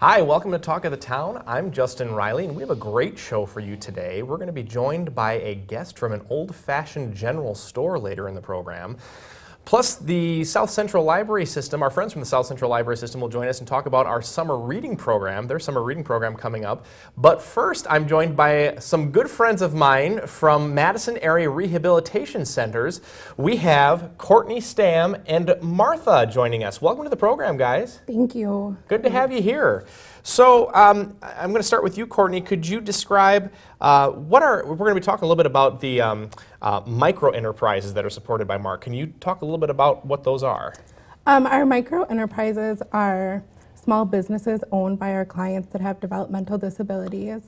Hi, welcome to Talk of the Town. I'm Justin Riley, and we have a great show for you today. We're going to be joined by a guest from an old-fashioned general store later in the program. Plus, the South Central Library System, our friends from the South Central Library System will join us and talk about our summer reading program, their summer reading program coming up. But first, I'm joined by some good friends of mine from Madison Area Rehabilitation Centers. We have Courtney Stam and Martha joining us. Welcome to the program, guys. Thank you. Good to have you here. So I'm going to start with you, Courtney. Could you describe we're going to be talking a little bit about the micro enterprises that are supported by Mark. Can you talk a little bit about what those are? Our micro enterprises are small businesses owned by our clients that have developmental disabilities.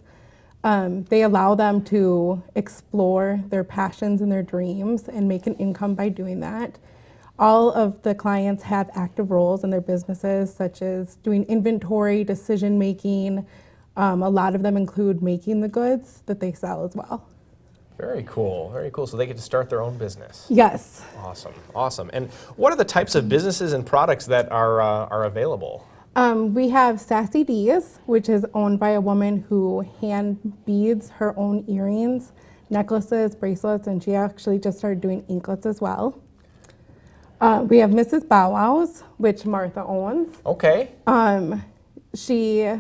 They allow them to explore their passions and their dreams and make an income by doing that. All of the clients have active roles in their businesses, such as doing inventory, decision making. A lot of them include making the goods that they sell as well. Very cool, very cool. So they get to start their own business. Yes. Awesome, awesome. And what are the types of businesses and products that are available? We have Sassy D's, which is owned by a woman who hand beads her own earrings, necklaces, bracelets, and she actually just started doing anklets as well. We have Mrs. Bow Wow's, which Martha owns. Okay. She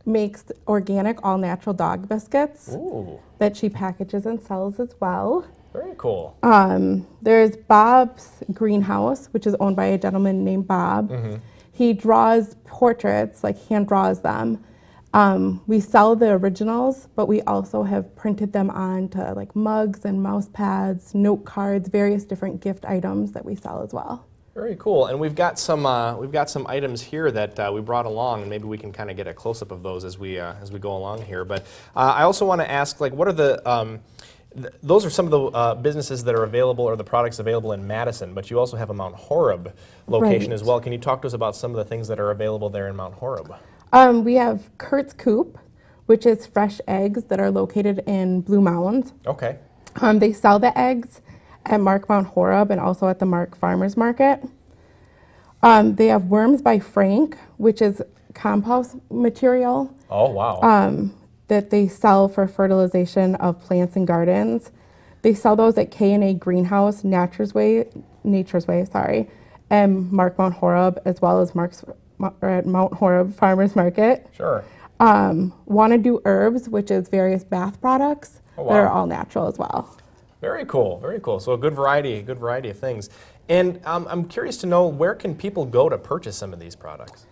makes organic, all-natural dog biscuits. Ooh. That she packages and sells as well. Very cool. There's Bob's Greenhouse, which is owned by a gentleman named Bob. Mm-hmm. He draws portraits, like hand draws them. We sell the originals, but we also have printed them onto like mugs and mouse pads, note cards, various different gift items that we sell as well. Very cool. And we've got some items here that we brought along, and maybe we can kind of get a close-up of those as we go along here. But I also want to ask, like, what are the those are some of the businesses that are available, or the products available in Madison, but you also have a Mount Horeb location as well. Can you talk to us about some of the things that are available there in Mount Horeb? We have Kurt's Coop, which is fresh eggs that are located in Blue Mounds. Okay. They sell the eggs at Mark Mount Horeb and also at the Mark Farmers Market. They have Worms by Frank, which is compost material. Oh, wow. That they sell for fertilization of plants and gardens. They sell those at K&A Greenhouse, Nature's Way, and Mark Mount Horeb, as well as at Mount Horeb Farmers Market. Sure. Wanna Do Herbs, which is various bath products that are all natural as well. Very cool, very cool. So a good variety of things. And I'm curious to know, where can people go to purchase some of these products?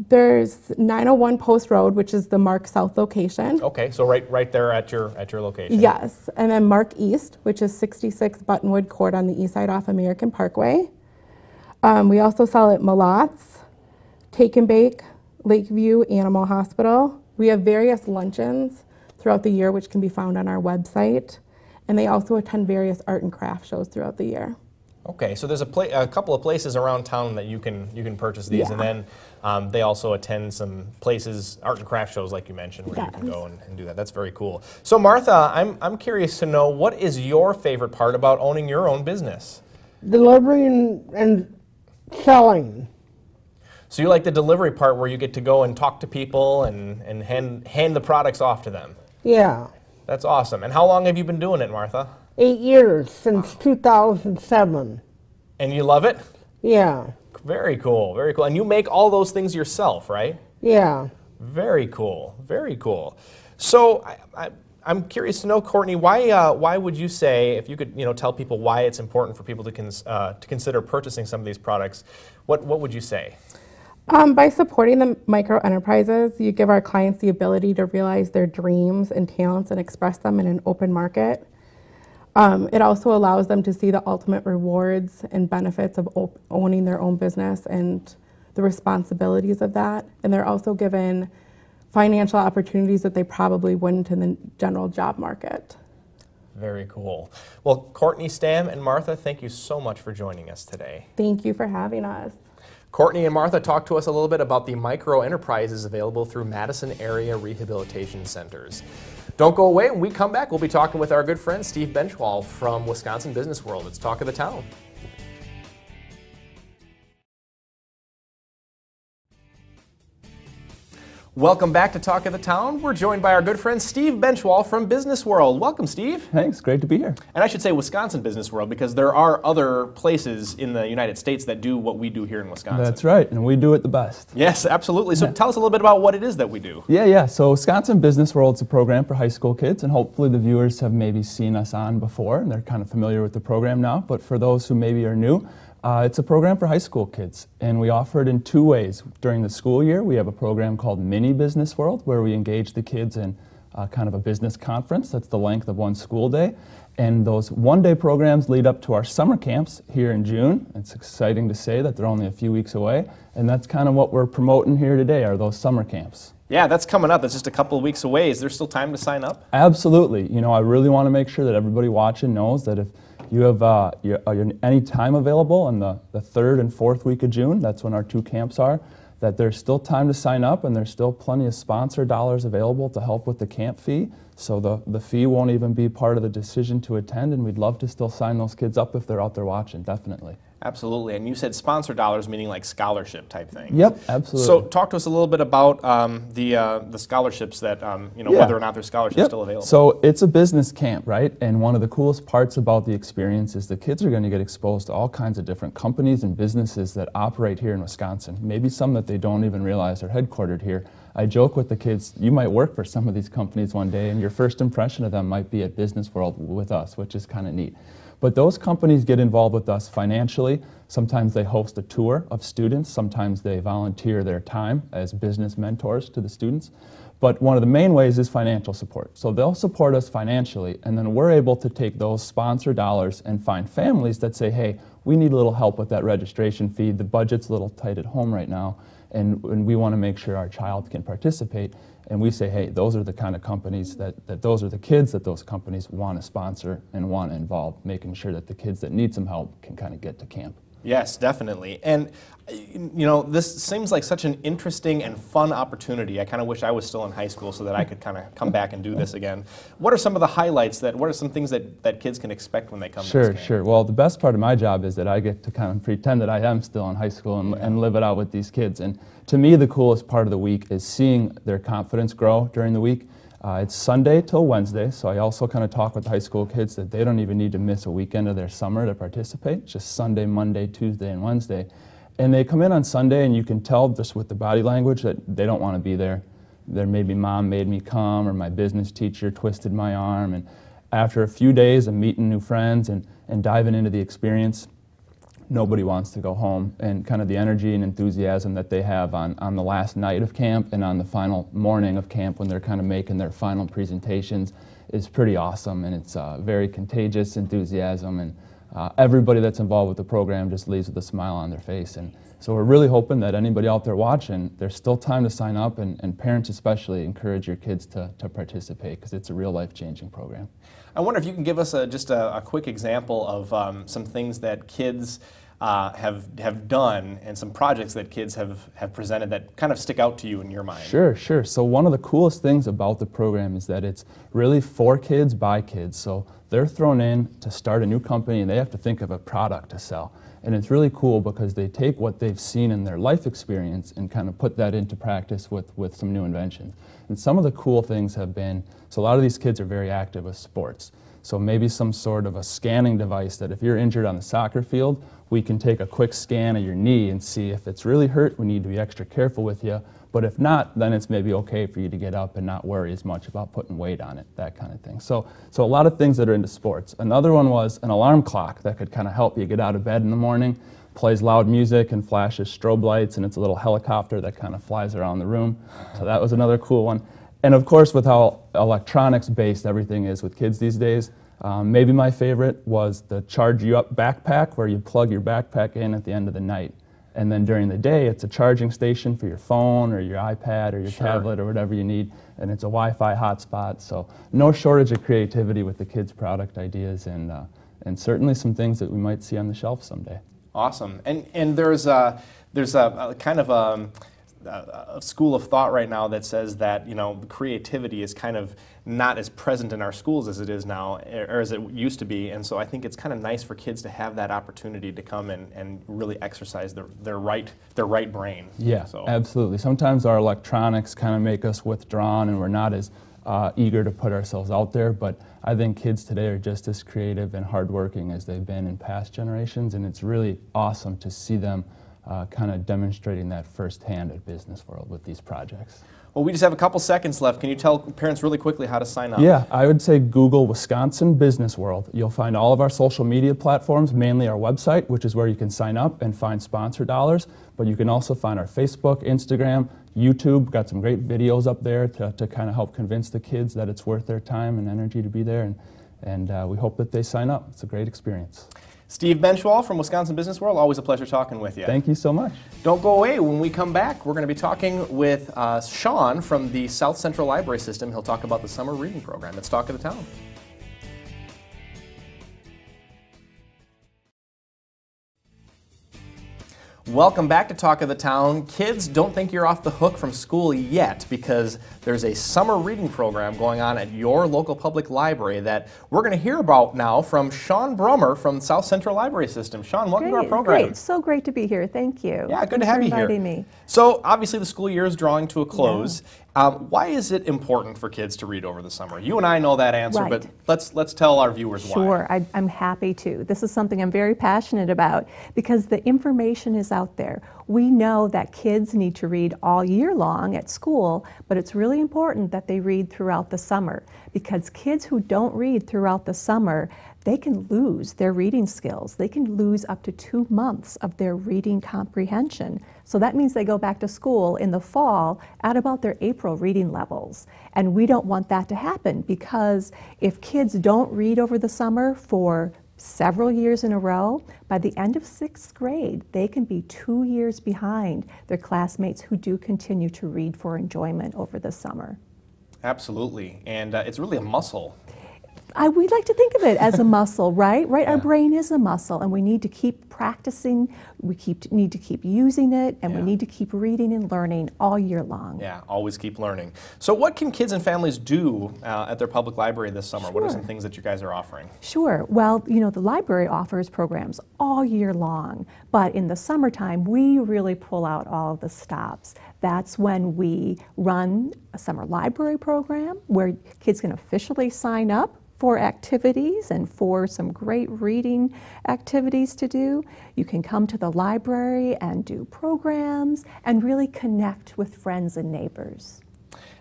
There's 901 Post Road, which is the Mark South location. Okay, so right there at your location. Yes, and then Mark East, which is 66 Buttonwood Court on the east side off American Parkway. We also sell at Malot's, Take and Bake, Lakeview Animal Hospital. We have various luncheons throughout the year, which can be found on our website. And they also attend various art and craft shows throughout the year. Okay, so there's a couple of places around town that you can purchase these, and then they also attend some places, art and craft shows like you mentioned, where you can go and do that. That's very cool. So Martha, I'm curious to know, what is your favorite part about owning your own business? Delivering and selling. So you like the delivery part, where you get to go and talk to people and hand the products off to them? Yeah. That's awesome. And how long have you been doing it, Martha? 8 years, since 2007. And you love it? Yeah. Very cool, very cool. And you make all those things yourself, right? Yeah. Very cool, very cool. So I'm curious to know, Courtney, why would you say, if you could tell people why it's important for people to consider purchasing some of these products, what would you say? By supporting the micro enterprises, you give our clients the ability to realize their dreams and talents and express them in an open market. It also allows them to see the ultimate rewards and benefits of owning their own business and the responsibilities of that. And they're also given financial opportunities that they probably wouldn't in the general job market. Very cool. Well, Courtney Stam and Martha, thank you so much for joining us today. Thank you for having us. Courtney and Martha talked to us a little bit about the micro enterprises available through Madison Area Rehabilitation Centers. Don't go away. When we come back, we'll be talking with our good friend Steve Benchwall from Wisconsin Business World. It's Talk of the Town. Welcome back to Talk of the Town. We're joined by our good friend Steve Benchwall from Business World. Welcome, Steve. Thanks, great to be here. And I should say Wisconsin Business World because there are other places in the United States that do what we do here in Wisconsin. That's right, and we do it the best. Yes, absolutely. So tell us a little bit about what it is that we do. Yeah. So Wisconsin Business World is a program for high school kids, and hopefully the viewers have maybe seen us on before, and they're kind of familiar with the program now. But for those who maybe are new, it's a program for high school kids, and we offer it in two ways. During the school year, we have a program called Mini Business World, where we engage the kids in kind of a business conference that's the length of one school day. And those one-day programs lead up to our summer camps here in June. It's exciting to say that they're only a few weeks away, and that's kind of what we're promoting here today, are those summer camps. Yeah, that's coming up. That's just a couple of weeks away. Is there still time to sign up? Absolutely. You know, I really want to make sure that everybody watching knows that if you have any time available on the 3rd and 4th week of June, that's when our two camps are, that there's still time to sign up, and there's still plenty of sponsor dollars available to help with the camp fee. So the fee won't even be part of the decision to attend, and we'd love to still sign those kids up if they're out there watching, definitely. Absolutely. And you said sponsor dollars, meaning like scholarship type things. Yep, absolutely. So talk to us a little bit about the scholarships that, whether or not there's scholarships still available. So it's a business camp, right? And one of the coolest parts about the experience is the kids are going to get exposed to all kinds of different companies and businesses that operate here in Wisconsin. Maybe some that they don't even realize are headquartered here. I joke with the kids, you might work for some of these companies one day, and your first impression of them might be at Business World with us, which is kind of neat. But those companies get involved with us financially. Sometimes they host a tour of students. Sometimes they volunteer their time as business mentors to the students. But one of the main ways is financial support. So they'll support us financially, and then we're able to take those sponsor dollars and find families that say, hey, we need a little help with that registration fee. The budget's a little tight at home right now, and we want to make sure our child can participate. And we say, hey, those are the kind of companies those are the kids that those companies want to sponsor and want to involve, making sure that the kids that need some help can kind of get to camp. Yes, definitely. And, this seems like such an interesting and fun opportunity. I kind of wish I was still in high school so that I could kind of come back and do this again. What are some of the highlights, what are some things that kids can expect when they come to this camp? Sure. Well, the best part of my job is that I get to kind of pretend that I am still in high school and live it out with these kids. And to me, the coolest part of the week is seeing their confidence grow during the week. It's Sunday till Wednesday, so I also kind of talk with the high school kids that they don't even need to miss a weekend of their summer to participate. It's just Sunday, Monday, Tuesday, and Wednesday. And they come in on Sunday, and you can tell just with the body language that they don't want to be there. They're maybe mom made me come, or my business teacher twisted my arm. And after a few days of meeting new friends and diving into the experience, nobody wants to go home. And kind of the energy and enthusiasm that they have on the last night of camp and on the final morning of camp when they're kind of making their final presentations is pretty awesome. And it's very contagious enthusiasm, and everybody that's involved with the program just leaves with a smile on their face. And so we're really hoping that anybody out there watching, there's still time to sign up, and parents especially encourage your kids to participate, because it's a real life-changing program. I wonder if you can give us just a quick example of some things that kids have done, and some projects that kids have presented that kind of stick out to you in your mind. Sure. So one of the coolest things about the program is that it's really for kids by kids. So they're thrown in to start a new company, and they have to think of a product to sell. And it's really cool because they take what they've seen in their life experience and kind of put that into practice with some new inventions. And some of the cool things have been, so a lot of these kids are very active with sports. So maybe some sort of a scanning device that if you're injured on the soccer field, we can take a quick scan of your knee and see if it's really hurt, we need to be extra careful with you. But if not, then it's maybe okay for you to get up and not worry as much about putting weight on it, that kind of thing. So a lot of things that are into sports. Another one was an alarm clock that could kind of help you get out of bed in the morning, plays loud music and flashes strobe lights, and it's a little helicopter that kind of flies around the room. So that was another cool one. And of course, with how electronics-based everything is with kids these days, maybe my favorite was the Charge You Up backpack, where you plug your backpack in at the end of the night. And then during the day, it's a charging station for your phone or your iPad or your tablet or whatever you need. And it's a Wi-Fi hotspot. So no shortage of creativity with the kids' product ideas, and certainly some things that we might see on the shelf someday. Awesome. And there's a kind of a school of thought right now that says that, you know, creativity is kind of not as present in our schools as it is now, or as it used to be. And so I think it's kind of nice for kids to have that opportunity to come and really exercise their right brain. Yeah, so. Absolutely. Sometimes our electronics kind of make us withdrawn and we're not as eager to put ourselves out there, but I think kids today are just as creative and hardworking as they've been in past generations, and it's really awesome to see them kind of demonstrating that firsthand at Business World with these projects. Well, we just have a couple seconds left. Can you tell parents really quickly how to sign up? Yeah, I would say Google Wisconsin Business World. You'll find all of our social media platforms, mainly our website, which is where you can sign up and find sponsor dollars, but you can also find our Facebook, Instagram, YouTube. Got some great videos up there to kind of help convince the kids that it's worth their time and energy to be there, and we hope that they sign up. It's a great experience. Steve Benchwall from Wisconsin Business World, always a pleasure talking with you. Thank you so much. Don't go away. When we come back, we're going to be talking with Sean from the South Central Library System. He'll talk about the summer reading program. It's Talk of the Town. Welcome back to Talk of the Town. Kids, don't think you're off the hook from school yet, because there's a summer reading program going on at your local public library that we're going to hear about now from Sean Brummer from South Central Library System. Sean, welcome to our program. Great, so great to be here. Thank you. Yeah, good to have you here. Thanks for inviting me. So obviously the school year is drawing to a close. Why is it important for kids to read over the summer? You and I know that answer, Right. but let's tell our viewers why. Sure, I'm happy to. This is something I'm very passionate about because the information is out there. We know that kids need to read all year long at school, but it's really important that they read throughout the summer, because kids who don't read throughout the summer, they can lose their reading skills. They can lose up to 2 months of their reading comprehension. So that means they go back to school in the fall at about their April reading levels. And we don't want that to happen, because if kids don't read over the summer for several years in a row, by the end of 6th grade, they can be 2 years behind their classmates who do continue to read for enjoyment over the summer. Absolutely, and it's really a muscle. We like to think of it as a muscle, right? Right. Yeah. Our brain is a muscle, and we need to keep practicing. We need to keep using it, and we need to keep reading and learning all year long. Yeah, always keep learning. So what can kids and families do at their public library this summer? Sure. What are some things that you guys are offering? Sure. Well, you know, the library offers programs all year long, but in the summertime, we really pull out all of the stops. That's when we run a summer library program where kids can officially sign up for activities and for some great reading activities to do. You can come to the library and do programs and really connect with friends and neighbors.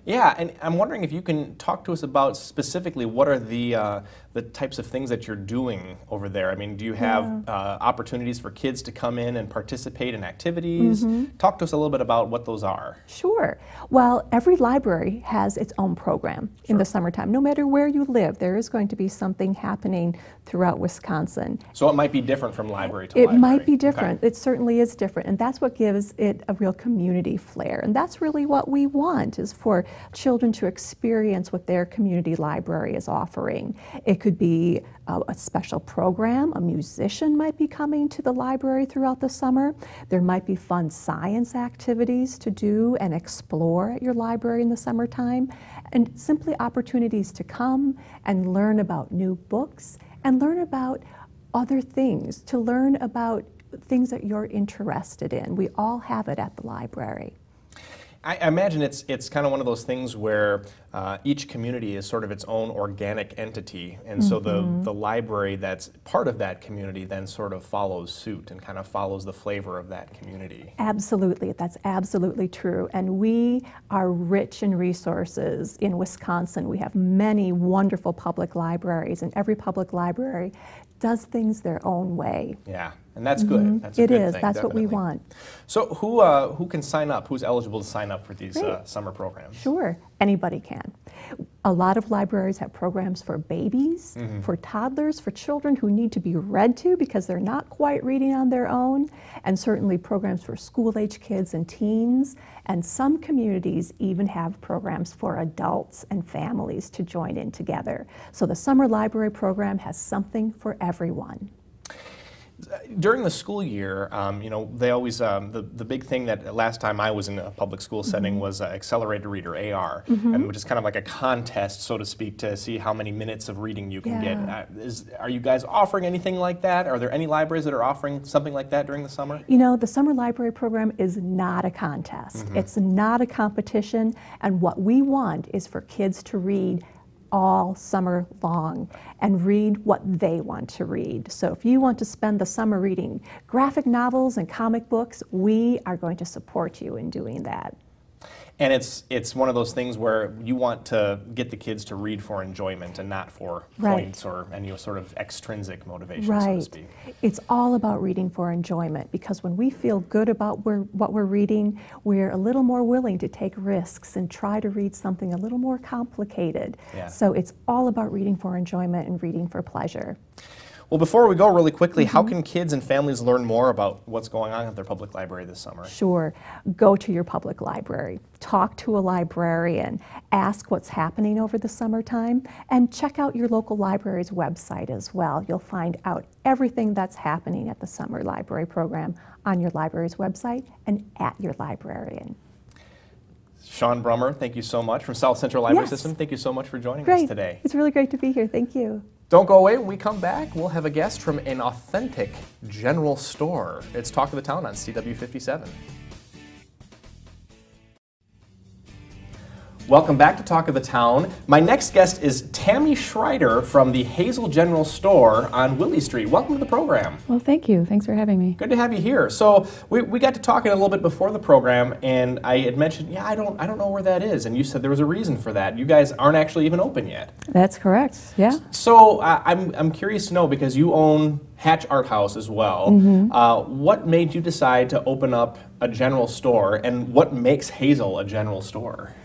Yeah, and I'm wondering if you can talk to us about specifically what are the types of things that you're doing over there. I mean, do you have opportunities for kids to come in and participate in activities? Mm-hmm. Talk to us a little bit about what those are. Sure. Well, every library has its own program in the summertime. No matter where you live, there is going to be something happening throughout Wisconsin. So it might be different from library to library. It might be different. Okay. It certainly is different, and that's what gives it a real community flair. And that's really what we want, is for children to experience what their community library is offering. It could be a special program. A musician might be coming to the library throughout the summer. There might be fun science activities to do and explore at your library in the summertime, and simply opportunities to come and learn about new books and learn about other things, to learn about things that you're interested in. We all have it at the library. I imagine it's kind of one of those things where each community is sort of its own organic entity, and so the library that's part of that community then sort of follows suit and kind of follows the flavor of that community. Absolutely, that's absolutely true. And we are rich in resources in Wisconsin. We have many wonderful public libraries, and every public library does things their own way. Yeah, and that's good. That's a good thing, That's definitely. what we want. So who can sign up? Who's eligible to sign up for these summer programs? Sure, anybody can. A lot of libraries have programs for babies, for toddlers, for children who need to be read to because they're not quite reading on their own, and certainly programs for school-age kids and teens. And some communities even have programs for adults and families to join in together. So the summer library program has something for everyone. During the school year, you know, they always, the big thing that last time I was in a public school setting was Accelerated Reader, AR, and which is kind of like a contest, so to speak, to see how many minutes of reading you can get. Are you guys offering anything like that? Are there any libraries that are offering something like that during the summer? You know, the summer library program is not a contest. It's not a competition, and what we want is for kids to read all summer long and read what they want to read. So if you want to spend the summer reading graphic novels and comic books, we are going to support you in doing that. And it's one of those things where you want to get the kids to read for enjoyment and not for points or any sort of extrinsic motivation, so to speak. It's all about reading for enjoyment, because when we feel good about what we're reading, we're a little more willing to take risks and try to read something a little more complicated. So it's all about reading for enjoyment and reading for pleasure. Well, before we go really quickly, how can kids and families learn more about what's going on at their public library this summer? Sure. Go to your public library. Talk to a librarian. Ask what's happening over the summertime, and check out your local library's website as well. You'll find out everything that's happening at the summer library program on your library's website and at your librarian. Sean Brummer, thank you so much, from South Central Library System. Thank you so much for joining us today. It's really great to be here. Thank you. Don't go away. When we come back, we'll have a guest from an authentic general store. It's Talk of the Town on CW 57. Welcome back to Talk of the Town. My next guest is Tammy Schreider from the Hazel General Store on Willie Street. Welcome to the program. Well, thank you. Thanks for having me. Good to have you here. So we got to talking a little bit before the program, and I had mentioned, I don't know where that is, and you said there was a reason for that. You guys aren't actually even open yet. That's correct. Yeah. So I'm curious to know, because you own Hatch Art House as well. What made you decide to open up a general store, and what makes Hazel a general store?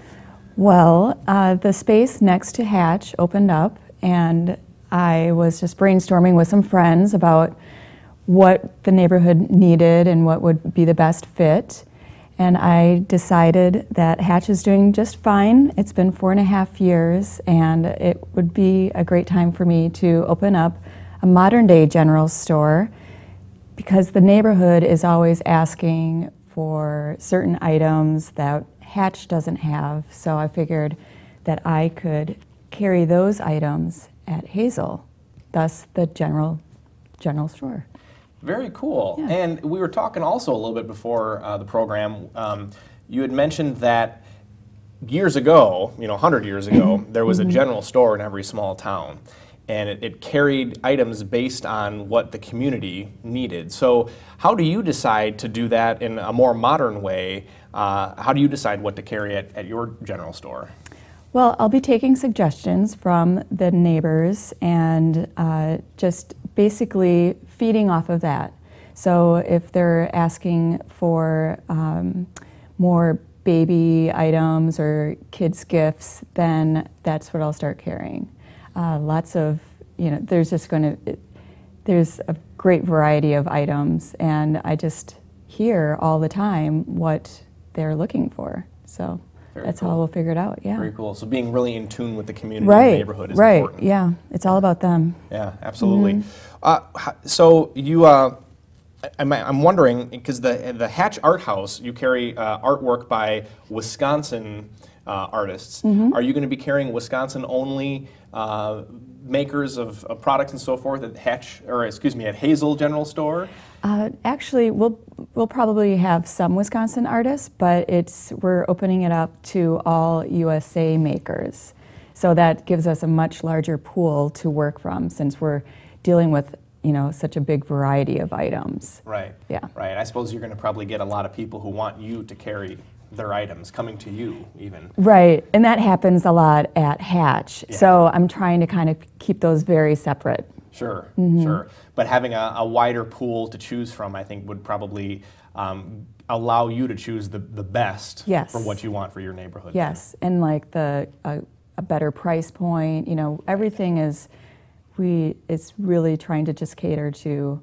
Well, the space next to Hatch opened up, and I was just brainstorming with some friends about what the neighborhood needed and what would be the best fit. And I decided that Hatch is doing just fine. It's been 4.5 years, and it would be a great time for me to open up a modern-day general store, because the neighborhood is always asking for certain items that Hatch doesn't have, so I figured that I could carry those items at Hazel, thus the general store. Very cool. Yeah. And we were talking also a little bit before the program. You had mentioned that years ago, 100 years ago, there was a general store in every small town, and it carried items based on what the community needed. So how do you decide to do that in a more modern way? How do you decide what to carry at your general store? Well, I'll be taking suggestions from the neighbors and just basically feeding off of that. So if they're asking for more baby items or kids' gifts, then that's what I'll start carrying. Lots of, there's a great variety of items, and I just hear all the time what they're looking for. So that's how we'll figure it out, yeah. Very cool. So being really in tune with the community and the neighborhood is important. Right, yeah. It's all about them. Yeah, absolutely. So you, I'm wondering, because the Hatch Art House, you carry artwork by Wisconsin artists. Are you going to be carrying Wisconsin-only makers of products and so forth at at Hazel General Store? Actually, we'll probably have some Wisconsin artists, but we're opening it up to all USA makers. So that gives us a much larger pool to work from, since we're dealing with such a big variety of items. Right. Yeah. Right. I suppose you're going to probably get a lot of people who want you to carry their items coming to you even. Right, and that happens a lot at Hatch. Yeah. So I'm trying to kind of keep those very separate. Sure, sure. But having a wider pool to choose from, I think, would probably allow you to choose the best for what you want for your neighborhood. Yes, and like a better price point. Everything is, it's really trying to just cater to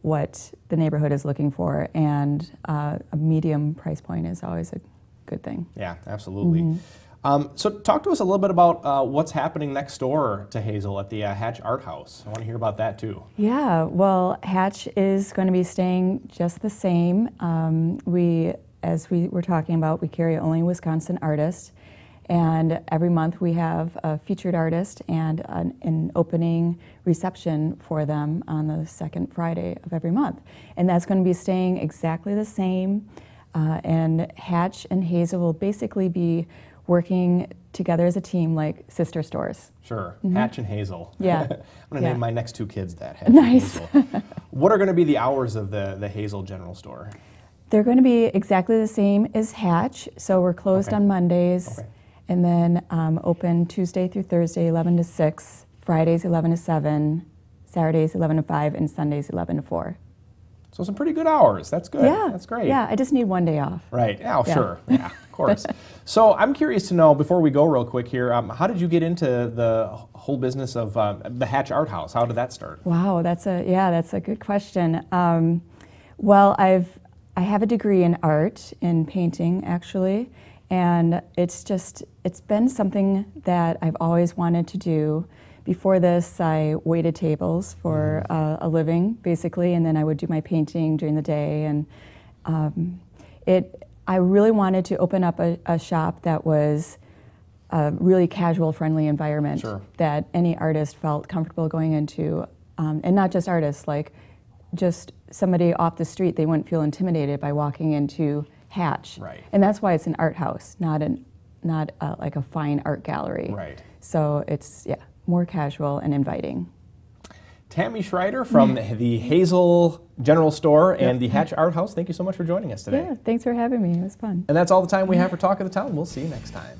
what the neighborhood is looking for, and a medium price point is always a good thing. Yeah, absolutely. So talk to us a little bit about what's happening next door to Hazel at the Hatch Art House. I want to hear about that too. Yeah, well, Hatch is going to be staying just the same. As we were talking about, we carry only Wisconsin artists, and every month we have a featured artist and an opening reception for them on the second Friday of every month. And that's going to be staying exactly the same. And Hatch and Hazel will basically be working together as a team like sister stores. Sure, Hatch and Hazel. Yeah. I'm going to name my next two kids that, Hatch Nice. and Hazel. What are going to be the hours of the Hazel General Store? They're going to be exactly the same as Hatch, so we're closed on Mondays, and then open Tuesday through Thursday, 11 to 6, Fridays 11 to 7, Saturdays 11 to 5, and Sundays 11 to 4. So some pretty good hours. That's good. Yeah, That's great. Yeah, I just need one day off. Right. Oh, sure. Yeah, of course. So I'm curious to know, before we go real quick here, how did you get into the whole business of the Hatch Art House? How did that start? Wow, that's a good question. Well, I have a degree in art, in painting actually, and it's been something that I've always wanted to do. Before this, I waited tables for a living, basically, and then I would do my painting during the day. And I really wanted to open up a shop that was a really casual, friendly environment that any artist felt comfortable going into, and not just artists, like just somebody off the street, they wouldn't feel intimidated by walking into Hatch. Right. And that's why it's an art house, not like a fine art gallery. Right. So it's, more casual and inviting. Tammy Schreider from the Hazel General Store and the Hatch Art House, thank you so much for joining us today. Yeah, thanks for having me. It was fun. And that's all the time we have for Talk of the Town. We'll see you next time.